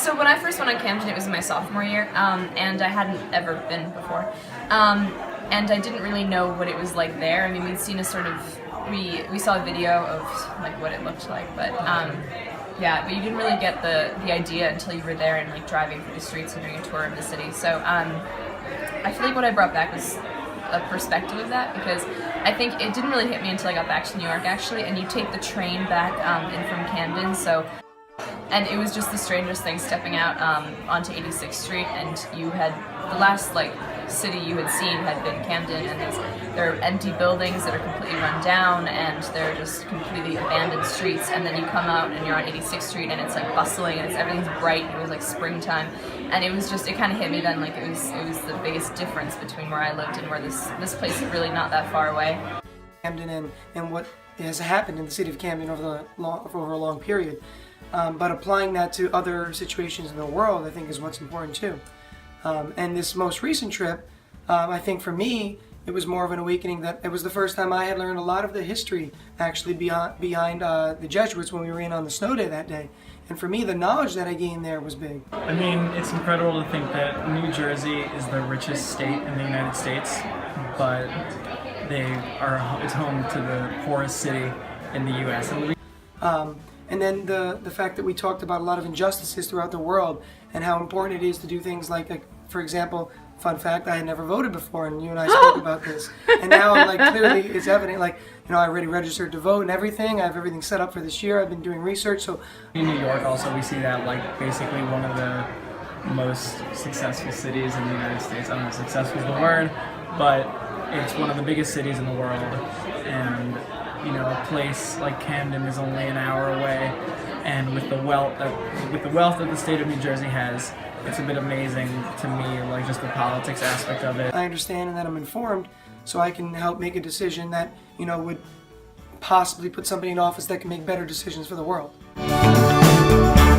So when I first went on Camden, it was in my sophomore year, and I hadn't ever been before. And I didn't really know what it was like there. I mean, we'd seen a sort of, we saw a video of like what it looked like, but yeah, but you didn't really get the idea until you were there and like driving through the streets and doing a tour of the city. So I feel like what I brought back was a perspective of that, because I think it didn't really hit me until I got back to New York actually, and you take the train back in from Camden, so, and it was just the strangest thing stepping out onto 86th Street, and you had, the last like city you had seen had been Camden, and there are empty buildings that are completely run down, and they're just completely abandoned streets, and then you come out and you're on 86th Street and it's like bustling and everything's bright, and it was like springtime, and it was just, it kind of hit me then, like it was the biggest difference between where I lived and where this place is really not that far away. Camden and what has happened in the city of Camden over a long period, but applying that to other situations in the world, I think, is what's important too. And this most recent trip, I think for me, it was more of an awakening that it was the first time I had learned a lot of the history actually behind the Jesuits when we were in on the snow day that day. And for me, the knowledge that I gained there was big. I mean, it's incredible to think that New Jersey is the richest state in the United States, but it's home to the poorest city in the U.S. And then the fact that we talked about a lot of injustices throughout the world and how important it is to do things like for example, fun fact, I had never voted before, and you and I spoke about this. And now, like, clearly it's evident, like, you know, I already registered to vote and everything. I have everything set up for this year. I've been doing research, so. In New York also, we see that, like, basically one of the most successful cities in the United States. I don't know if successful is the word, but it's one of the biggest cities in the world. And, you know, a place like Camden is only an hour away. And with the wealth that the state of New Jersey has, it's a bit amazing to me, like just the politics aspect of it. I understand and that I'm informed, so I can help make a decision that, you know, would possibly put somebody in office that can make better decisions for the world.